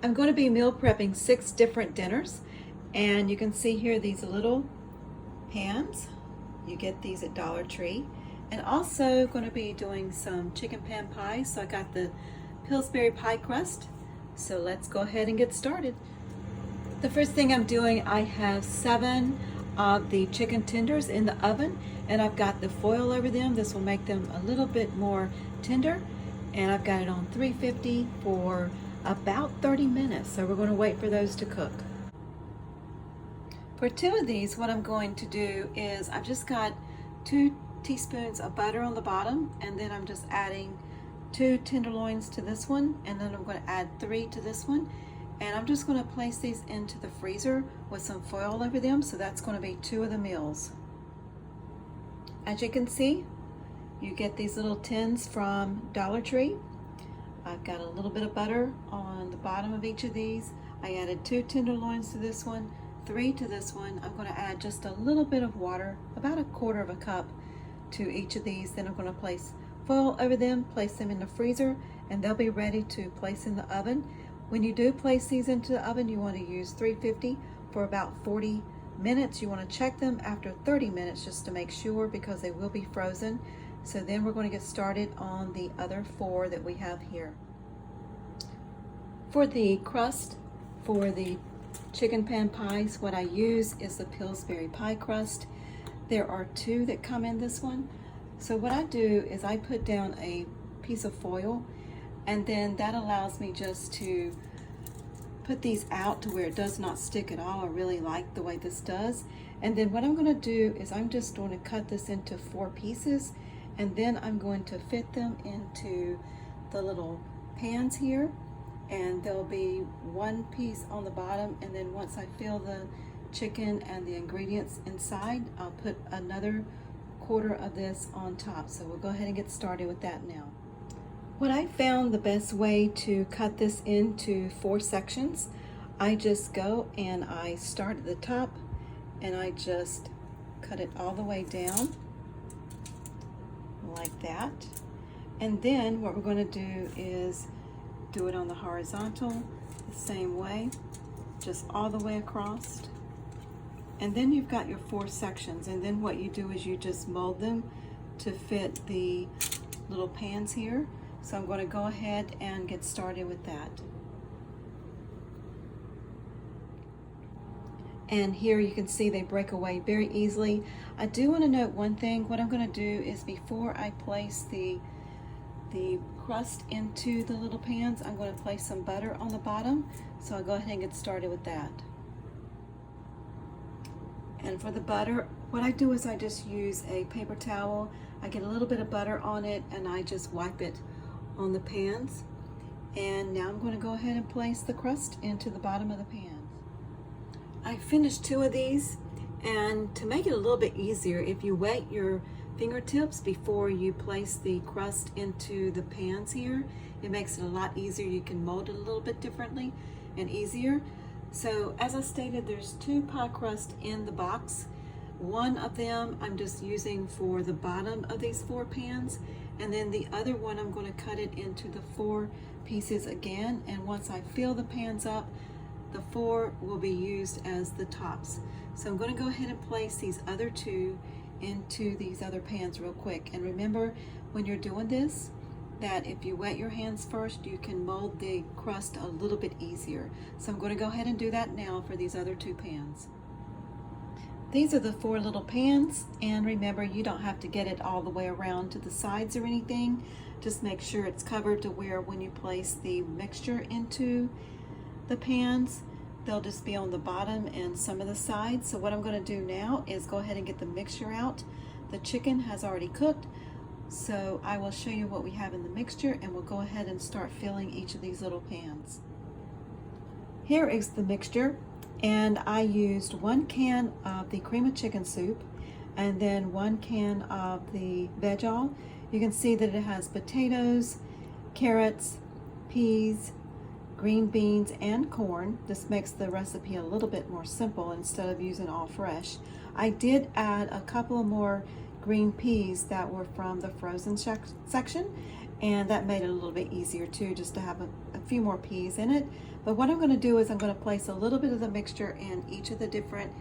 I'm going to be meal prepping 6 different dinners, and you can see here these little pans. You get these at Dollar Tree. And also going to be doing some chicken pan pie. So I got the Pillsbury pie crust. So let's go ahead and get started. The first thing I'm doing, I have 7 of the chicken tenders in the oven, and I've got the foil over them. This will make them a little bit more tender, and I've got it on 350 for about 30 minutes. So we're going to wait for those to cook. For 2 of these, what I'm going to do is I've just got 2 teaspoons of butter on the bottom, and then I'm just adding 2 tenderloins to this one, and then I'm going to add 3 to this one, and I'm just going to place these into the freezer with some foil over them. So that's going to be 2 of the meals. As you can see, you get these little tins from Dollar Tree. I've got a little bit of butter on the bottom of each of these. I added 2 tenderloins to this one, 3 to this one. I'm going to add just a little bit of water, about 1/4 of a cup to each of these. Then I'm going to place foil over them, place them in the freezer, and they'll be ready to place in the oven. When you do place these into the oven, you want to use 350 for about 40 minutes. You want to check them after 30 minutes just to make sure, because they will be frozen. So then we're going to get started on the other 4 that we have here. For the crust for the chicken pan pies, what I use is the Pillsbury pie crust. There are 2 that come in this one. So what I do is I put down a piece of foil, and then that allows me just to put these out to where it does not stick at all. I really like the way this does. And then what I'm going to do is I'm just going to cut this into 4 pieces, and then I'm going to fit them into the little pans here, and there'll be 1 piece on the bottom, and then once I fill the chicken and the ingredients inside, I'll put another 1/4 of this on top. So we'll go ahead and get started with that now. What I found the best way to cut this into 4 sections, I just go and I start at the top and I just cut it all the way down like that. And then what we're going to do is do it on the horizontal the same way, just all the way across. And then you've got your 4 sections, and then what you do is you just mold them to fit the little pans here. So I'm going to go ahead and get started with that. And here you can see they break away very easily. I do want to note one thing. What I'm going to do is, before I place the crust into the little pans, I'm going to place some butter on the bottom. So I'll go ahead and get started with that. And for the butter, what I do is I just use a paper towel. I get a little bit of butter on it and I just wipe it on the pans. And now I'm going to go ahead and place the crust into the bottom of the pan. I finished 2 of these, and to make it a little bit easier, if you wet your fingertips before you place the crust into the pans here, it makes it a lot easier. You can mold it a little bit differently and easier. So as I stated, there's 2 pie crust in the box. 1 of them I'm just using for the bottom of these 4 pans, and then the other one I'm going to cut it into the 4 pieces again, and once I fill the pans up, the 4 will be used as the tops. So I'm going to go ahead and place these other 2 into these other pans real quick. And remember, when you're doing this, that if you wet your hands first, you can mold the crust a little bit easier. So I'm going to go ahead and do that now for these other 2 pans. These are the 4 little pans, and remember, you don't have to get it all the way around to the sides or anything. Just make sure it's covered to where when you place the mixture into the pans, they'll just be on the bottom and some of the sides. So what I'm going to do now is go ahead and get the mixture out. The chicken has already cooked, so I will show you what we have in the mixture, and we'll go ahead and start filling each of these little pans. Here is the mixture, and I used 1 can of the cream of chicken soup and then 1 can of the veg-all. You can see that it has potatoes, carrots, peas, green beans, and corn. This makes the recipe a little bit more simple instead of using all fresh. I did add a couple more green peas that were from the frozen section, and that made it a little bit easier too, just to have a few more peas in it. But what I'm going to do is I'm going to place a little bit of the mixture in each of the different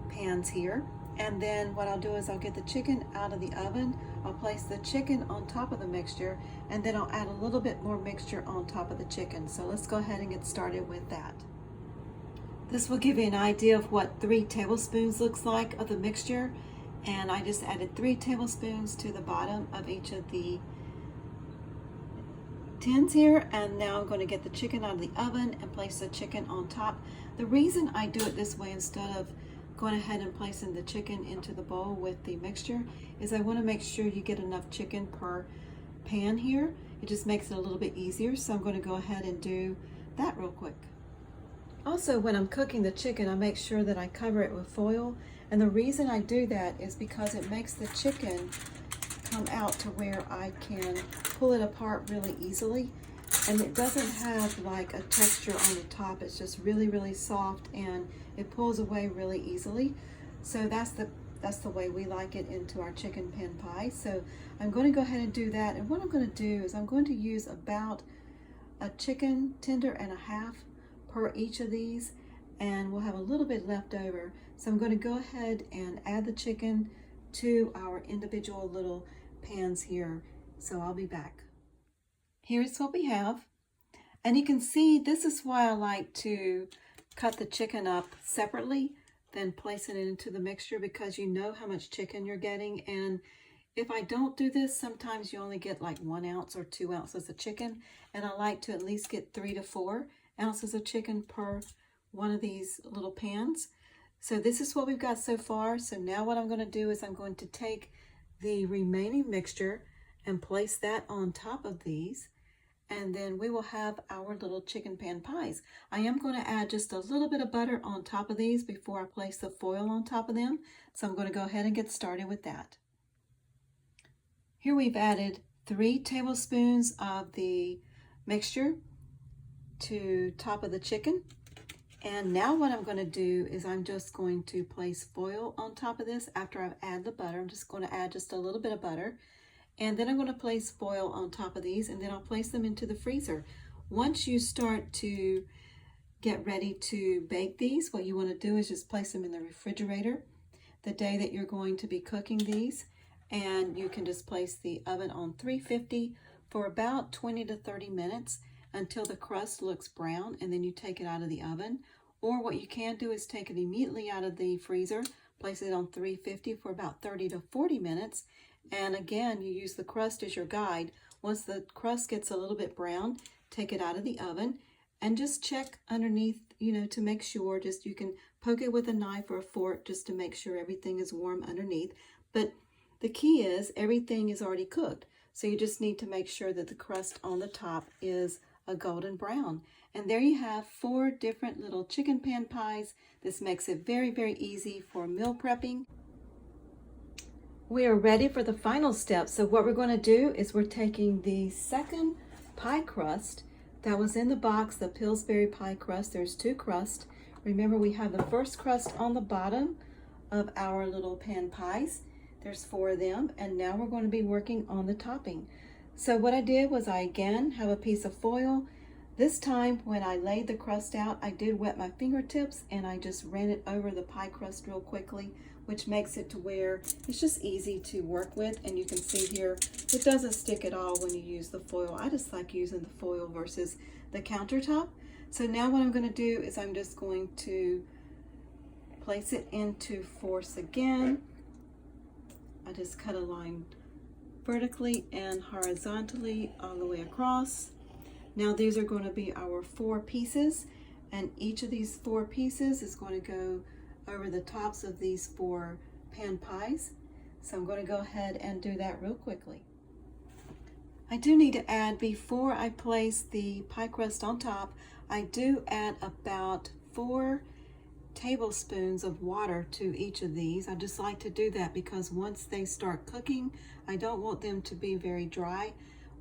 pans here, and then what I'll do is I'll get the chicken out of the oven. I'll place the chicken on top of the mixture, and then I'll add a little bit more mixture on top of the chicken. So let's go ahead and get started with that. This will give you an idea of what 3 tablespoons looks like of the mixture, and I just added 3 tablespoons to the bottom of each of the tins here, and now I'm going to get the chicken out of the oven and place the chicken on top. The reason I do it this way instead of going ahead and placing the chicken into the bowl with the mixture is I want to make sure you get enough chicken per pan here. It just makes it a little bit easier, so I'm going to go ahead and do that real quick. Also, when I'm cooking the chicken, I make sure that I cover it with foil, and the reason I do that is because it makes the chicken come out to where I can pull it apart really easily, and it doesn't have like a texture on the top. It's just really soft, and it pulls away really easily. So that's the way we like it into our chicken pan pie. So I'm going to go ahead and do that, and what I'm going to do is I'm going to use about a chicken tender and a half per each of these, and we'll have a little bit left over. So I'm going to go ahead and add the chicken to our individual little pans here. So I'll be back. Here's what we have, and you can see this is why I like to cut the chicken up separately than placing it into the mixture, because you know how much chicken you're getting. And if I don't do this, sometimes you only get like 1 ounce or 2 ounces of chicken, and I like to at least get 3 to 4 ounces of chicken per one of these little pans. So this is what we've got so far. So now what I'm going to do is I'm going to take the remaining mixture and place that on top of these, and then we will have our little chicken pan pies. I am going to add just a little bit of butter on top of these before I place the foil on top of them. So I'm going to go ahead and get started with that. Here we've added 3 tablespoons of the mixture to top of the chicken. And now what I'm going to do is I'm just going to place foil on top of this after I've added the butter. I'm just going to add just a little bit of butter. And then I'm going to place foil on top of these, and then I'll place them into the freezer. Once you start to get ready to bake these, what you want to do is just place them in the refrigerator the day that you're going to be cooking these. And you can just place the oven on 350 for about 20 to 30 minutes until the crust looks brown, and then you take it out of the oven. Or what you can do is take it immediately out of the freezer, place it on 350 for about 30 to 40 minutes, and again, you use the crust as your guide. Once the crust gets a little bit brown, take it out of the oven and just check underneath, to make sure. Just you can poke it with a knife or a fork just to make sure everything is warm underneath. But the key is everything is already cooked. So you just need to make sure that the crust on the top is a golden brown. And there you have 4 different little chicken pan pies. This makes it very easy for meal prepping. We are ready for the final step. So what we're going to do is we're taking the second pie crust that was in the box, the Pillsbury pie crust. There's 2 crusts. Remember, we have the first crust on the bottom of our little pan pies. There's 4 of them, and now we're going to be working on the topping. So what I did was I again have a piece of foil. This time when I laid the crust out, I did wet my fingertips and I just ran it over the pie crust real quickly, which makes it to where it's just easy to work with. And you can see here, it doesn't stick at all when you use the foil. I just like using the foil versus the countertop. So now what I'm going to do is I'm just going to place it into force again. I just cut a line vertically and horizontally all the way across. Now these are going to be our 4 pieces, and each of these 4 pieces is going to go over the tops of these 4 pan pies. So I'm going to go ahead and do that real quickly. I do need to add, before I place the pie crust on top, I do add about 4 tablespoons of water to each of these. I just like to do that because once they start cooking, I don't want them to be very dry.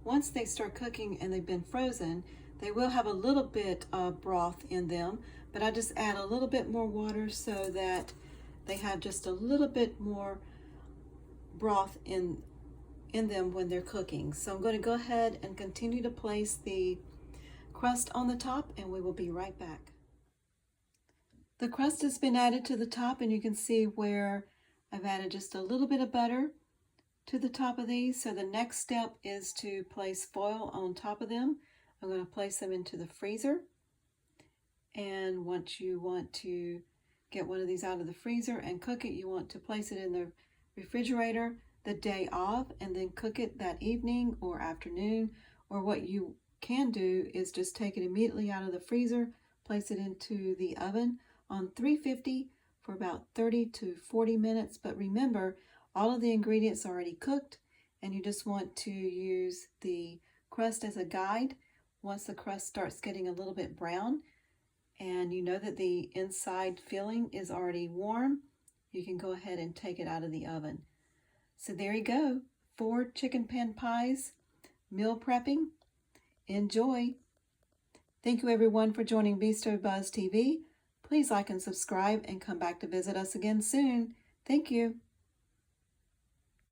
Once they start cooking and they've been frozen, they will have a little bit of broth in them, but I just add a little bit more water so that they have just a little bit more broth in in them when they're cooking. So I'm going to go ahead and continue to place the crust on the top, and we will be right back. The crust has been added to the top, and you can see where I've added just a little bit of butter to the top of these. So the next step is to place foil on top of them. I'm going to place them into the freezer. And once you want to get one of these out of the freezer and cook it, you want to place it in the refrigerator the day of and then cook it that evening or afternoon. Or what you can do is just take it immediately out of the freezer, place it into the oven on 350 for about 30 to 40 minutes. But remember, all of the ingredients are already cooked, and you just want to use the crust as a guide. Once the crust starts getting a little bit brown and you know that the inside filling is already warm, you can go ahead and take it out of the oven. So there you go, 4 chicken pan pies, meal prepping. Enjoy. Thank you everyone for joining Bistro Buzz TV. Please like and subscribe and come back to visit us again soon. Thank you.